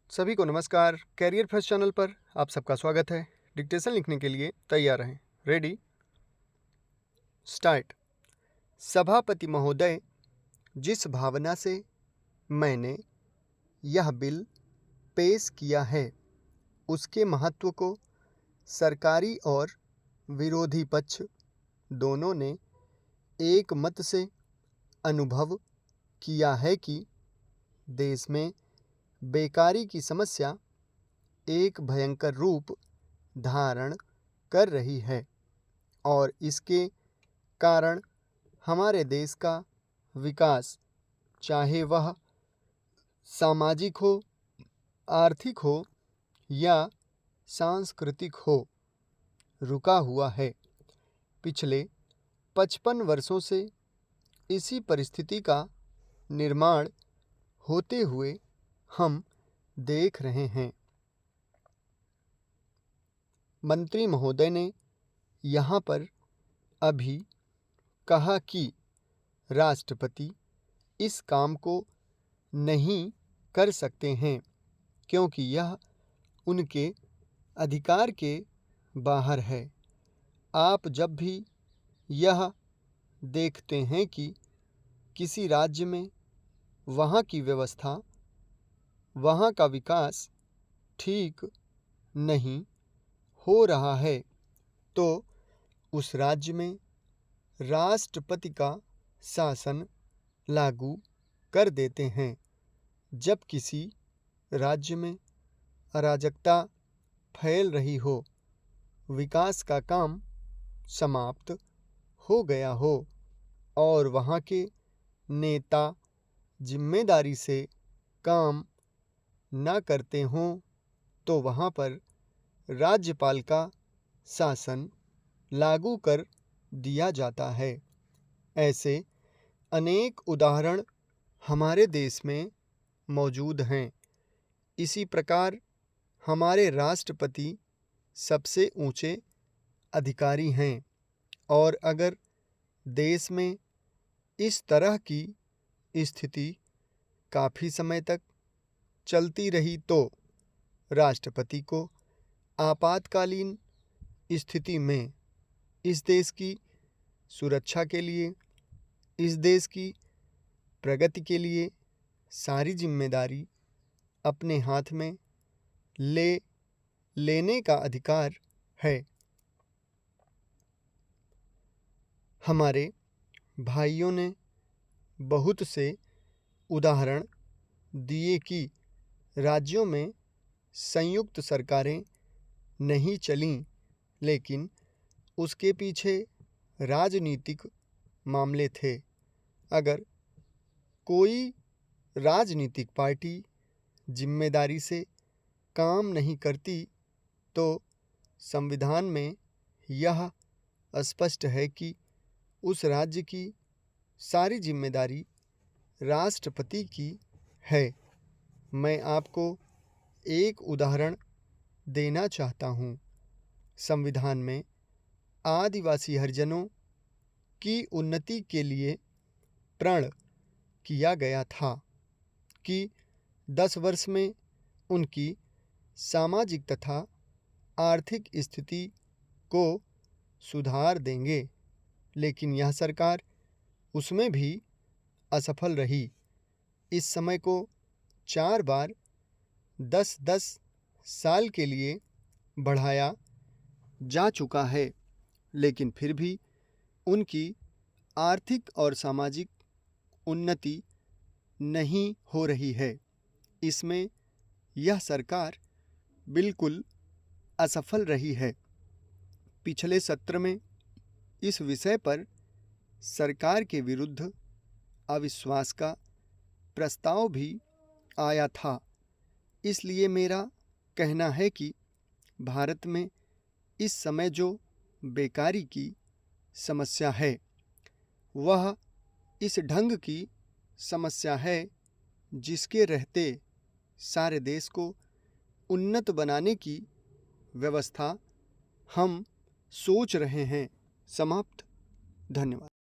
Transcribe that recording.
सभी को नमस्कार। कैरियर फर्स्ट चैनल पर आप सबका स्वागत है। डिक्टेशन लिखने के लिए तैयार रहें। Ready, start. सभापति महोदय, जिस भावना से मैंने यह बिल पेश किया है उसके महत्व को सरकारी और विरोधी पक्ष दोनों ने एक मत से अनुभव किया है कि देश में बेकारी की समस्या एक भयंकर रूप धारण कर रही है और इसके कारण हमारे देश का विकास, चाहे वह सामाजिक हो, आर्थिक हो या सांस्कृतिक हो, रुका हुआ है। पिछले 55 वर्षों से इसी परिस्थिति का निर्माण होते हुए हम देख रहे हैं। मंत्री महोदय ने यहाँ पर अभी कहा कि राष्ट्रपति इस काम को नहीं कर सकते हैं क्योंकि यह उनके अधिकार के बाहर है। आप जब भी यह देखते हैं कि किसी राज्य में वहाँ की व्यवस्था, वहाँ का विकास ठीक नहीं हो रहा है तो उस राज्य में राष्ट्रपति का शासन लागू कर देते हैं। जब किसी राज्य में अराजकता फैल रही हो, विकास का काम समाप्त हो गया हो और वहाँ के नेता जिम्मेदारी से काम न करते हों तो वहाँ पर राज्यपाल का शासन लागू कर दिया जाता है। ऐसे अनेक उदाहरण हमारे देश में मौजूद हैं। इसी प्रकार हमारे राष्ट्रपति सबसे ऊंचे अधिकारी हैं और अगर देश में इस तरह की स्थिति काफ़ी समय तक चलती रही तो राष्ट्रपति को आपातकालीन स्थिति में इस देश की सुरक्षा के लिए, इस देश की प्रगति के लिए सारी जिम्मेदारी अपने हाथ में लेने का अधिकार है। हमारे भाइयों ने बहुत से उदाहरण दिए कि राज्यों में संयुक्त सरकारें नहीं चलीं, लेकिन उसके पीछे राजनीतिक मामले थे। अगर कोई राजनीतिक पार्टी जिम्मेदारी से काम नहीं करती तो संविधान में यह स्पष्ट है कि उस राज्य की सारी जिम्मेदारी राष्ट्रपति की है। मैं आपको एक उदाहरण देना चाहता हूँ। संविधान में आदिवासी हरिजनों की उन्नति के लिए प्रण किया गया था कि 10 वर्ष में उनकी सामाजिक तथा आर्थिक स्थिति को सुधार देंगे, लेकिन यह सरकार उसमें भी असफल रही। इस समय को 4 बार 10-10 साल के लिए बढ़ाया जा चुका है, लेकिन फिर भी उनकी आर्थिक और सामाजिक उन्नति नहीं हो रही है। इसमें यह सरकार बिल्कुल असफल रही है। पिछले सत्र में इस विषय पर सरकार के विरुद्ध अविश्वास का प्रस्ताव भी आया था। इसलिए मेरा कहना है कि भारत में इस समय जो बेकारी की समस्या है वह इस ढंग की समस्या है जिसके रहते सारे देश को उन्नत बनाने की व्यवस्था हम सोच रहे हैं। समाप्त। धन्यवाद।